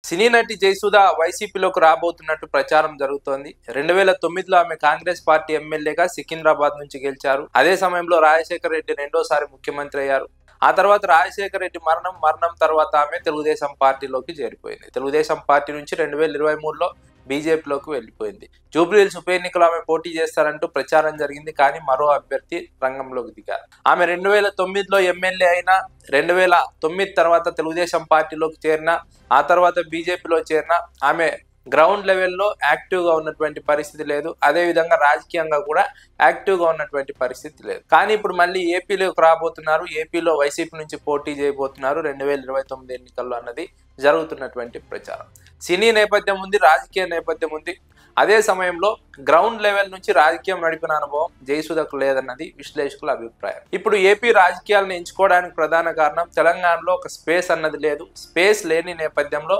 సినీ నటి జయసుధ వైసీపీలోకి రాబోతున్నట్టు ప్రచారం జరుగుతోంది. 2009లో ఆమె కాంగ్రెస్ పార్టీ ఎమ్మెల్యేగా సికింద్రాబాద్ నుంచి గెలిచారు. అదే సమయంలో రాజశేఖర రెడ్డి రెండోసారి ముఖ్యమంత్రి అయ్యారు. ఆ తర్వాత రాజశేఖర రెడ్డి మరణం తర్వాత ఆమె తెలుగుదేశం పార్టీలోకి చేరిపోయింది. తెలుగుదేశం పార్టీ నుంచి 2023లో బీజేపీలోకి వెళ్లిపోయింది. జూబ్లీహిల్స్ ఉప ఎన్నికలో ఆమె పోటీ చేస్తారంటూ ప్రచారం జరిగింది. కానీ మరో అభ్యర్థి రంగంలోకి దిగారు. ఆమె 2009లో ఎమ్మెల్యే అయినా 2009 తర్వాత తెలుగుదేశం పార్టీలోకి చేరిన, ఆ తర్వాత బీజేపీలో చేరిన ఆమె గ్రౌండ్ లెవెల్లో యాక్టివ్గా ఉన్నటువంటి పరిస్థితి లేదు. అదేవిధంగా రాజకీయంగా కూడా యాక్టివ్గా ఉన్నటువంటి పరిస్థితి లేదు. కానీ ఇప్పుడు మళ్ళీ ఏపీలోకి రాబోతున్నారు. ఏపీలో వైసీపీ నుంచి పోటీ చేయబోతున్నారు 2029 ఎన్నికల్లో అన్నది జరుగుతున్నటువంటి ప్రచారం. సినీ నేపథ్యం ఉంది, రాజకీయ నేపథ్యం ఉంది. అదే సమయంలో గ్రౌండ్ లెవెల్ నుంచి రాజకీయం నడిపిన అనుభవం జయసుధకు లేదన్నది విశ్లేషకుల అభిప్రాయం. ఇప్పుడు ఏపీ రాజకీయాలను ఎంచుకోవడానికి ప్రధాన కారణం తెలంగాణలో ఒక స్పేస్ అన్నది లేదు. స్పేస్ లేని నేపథ్యంలో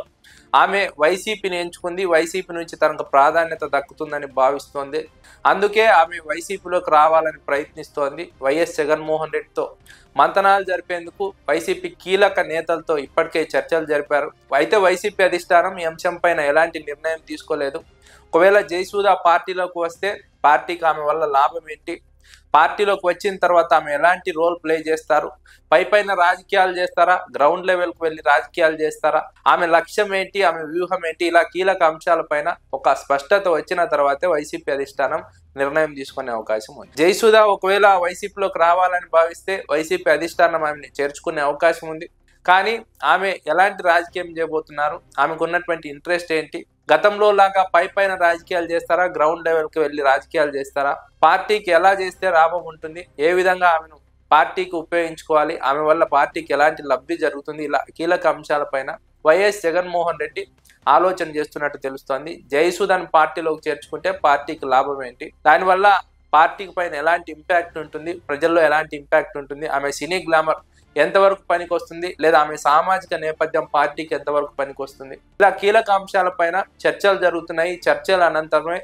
ఆమె వైసీపీని ఎంచుకుంది. వైసీపీ నుంచి తనకు ప్రాధాన్యత దక్కుతుందని భావిస్తోంది. అందుకే ఆమె వైసీపీలోకి రావాలని ప్రయత్నిస్తోంది. వైఎస్ జగన్మోహన్ రెడ్డితో మంతనాలు జరిపేందుకు వైసీపీ కీలక నేతలతో ఇప్పటికే చర్చలు జరిపారు. అయితే వైసీపీ అధిష్టానం ఈ అంశం పైన ఎలాంటి నిర్ణయం తీసుకోలేదు. ఒకవేళ జయసుధ పార్టీలోకి వస్తే పార్టీకి ఆమె వల్ల లాభం ఏంటి, పార్టీలోకి వచ్చిన తర్వాత ఆమె ఎలాంటి రోల్ ప్లే చేస్తారు, పైన రాజకీయాలు చేస్తారా, గ్రౌండ్ లెవెల్కి వెళ్ళి రాజకీయాలు చేస్తారా, ఆమె లక్ష్యం ఏంటి, ఆమె వ్యూహం ఏంటి, ఇలా కీలక అంశాలపైన ఒక స్పష్టత వచ్చిన తర్వాతే వైసీపీ అధిష్టానం నిర్ణయం తీసుకునే అవకాశం ఉంది. జయసుధ ఒకవేళ వైసీపీలోకి రావాలని భావిస్తే వైసీపీ అధిష్టానం ఆమెని చేర్చుకునే అవకాశం ఉంది. కానీ ఆమె ఎలాంటి రాజకీయం చేయబోతున్నారు, ఆమెకు ఉన్నటువంటి ఇంట్రెస్ట్ ఏంటి, గతంలో లాగా పైన రాజకీయాలు చేస్తారా, గ్రౌండ్ లెవెల్కి వెళ్ళి రాజకీయాలు చేస్తారా, పార్టీకి ఎలా చేస్తే లాభం ఉంటుంది, ఏ విధంగా ఆమెను పార్టీకి ఉపయోగించుకోవాలి, ఆమె వల్ల పార్టీకి ఎలాంటి లబ్ధి జరుగుతుంది, ఇలా కీలక అంశాలపైన వైఎస్ జగన్మోహన్ రెడ్డి ఆలోచన చేస్తున్నట్టు తెలుస్తోంది. జయసుధను పార్టీలోకి చేర్చుకుంటే పార్టీకి లాభం ఏంటి, దానివల్ల పార్టీకి పైన ఎలాంటి ఇంపాక్ట్ ఉంటుంది, ప్రజల్లో ఎలాంటి ఇంపాక్ట్ ఉంటుంది, ఆమె సినీ గ్లామర్ ఎంతవరకు పనికి వస్తుంది, లేదా ఆమె సామాజిక నేపథ్యం పార్టీకి ఎంతవరకు పనికి వస్తుంది, ఇలా కీలక అంశాలపైన చర్చలు జరుగుతున్నాయి. చర్చల అనంతరమే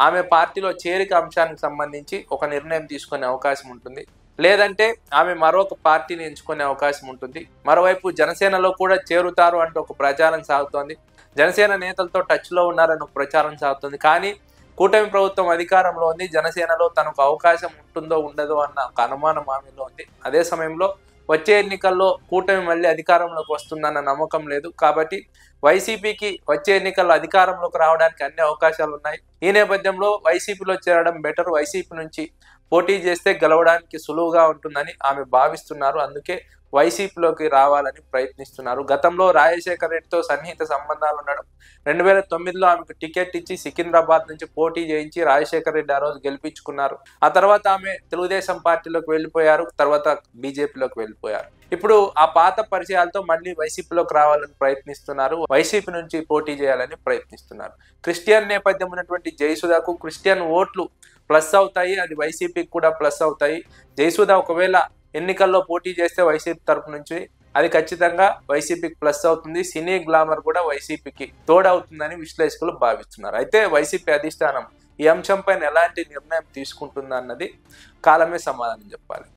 ఆమె పార్టీలో చేరిక అంశానికి సంబంధించి ఒక నిర్ణయం తీసుకునే అవకాశం ఉంటుంది. లేదంటే ఆమె మరొక పార్టీని ఎంచుకునే అవకాశం ఉంటుంది. మరోవైపు జనసేనలో కూడా చేరుతారు అంటూ ఒక ప్రచారం సాగుతోంది. జనసేన నేతలతో టచ్లో ఉన్నారని ఒక ప్రచారం సాగుతుంది. కానీ కూటమి ప్రభుత్వం అధికారంలో ఉంది, జనసేనలో తనకు అవకాశం ఉంటుందో ఉండదో అన్న ఒక అనుమానం ఆమెలో ఉంది. అదే సమయంలో వచ్చే ఎన్నికల్లో కూటమి మళ్ళీ అధికారంలోకి వస్తుందన్న నమ్మకం లేదు. కాబట్టి వైసీపీకి వచ్చే ఎన్నికల్లో అధికారంలోకి రావడానికి అన్ని అవకాశాలు ఉన్నాయి. ఈ నేపథ్యంలో వైసీపీలో చేరడం బెటర్. వైసీపీ నుంచి పోటీ చేస్తే గెలవడానికి సులువుగా ఉంటుందని ఆమె భావిస్తున్నారు. అందుకే వైసీపీలోకి రావాలని ప్రయత్నిస్తున్నారు. గతంలో రాజశేఖర రెడ్డితో సన్నిహిత సంబంధాలు ఉండడం, 2009లో ఆమెకు టికెట్ ఇచ్చి సికింద్రాబాద్ నుంచి పోటీ చేయించి రాజశేఖర రెడ్డి ఆ రోజు గెలిపించుకున్నారు. ఆ తర్వాత ఆమె తెలుగుదేశం పార్టీలోకి వెళ్ళిపోయారు, తర్వాత బీజేపీలోకి వెళ్ళిపోయారు. ఇప్పుడు ఆ పాత పరిచయాలతో మళ్ళీ వైసీపీలోకి రావాలని ప్రయత్నిస్తున్నారు. వైసీపీ నుంచి పోటీ చేయాలని ప్రయత్నిస్తున్నారు. క్రిస్టియన్ నేపథ్యం ఉన్నటువంటి జయసుధకు క్రిస్టియన్ ఓట్లు ప్లస్ అవుతాయి, అది వైసీపీకి కూడా ప్లస్ అవుతాయి. జయసుధ ఒకవేళ ఎన్నికల్లో పోటీ చేస్తే వైసీపీ తరపు నుంచి అది ఖచ్చితంగా వైసీపీకి ప్లస్ అవుతుంది. సినీ గ్లామర్ కూడా వైసీపీకి తోడవుతుందని విశ్లేషకులు భావిస్తున్నారు. అయితే వైసీపీ అధిష్టానం ఈ అంశంపైన ఎలాంటి నిర్ణయం తీసుకుంటుందన్నది కాలమే సమాధానం చెప్పాలి.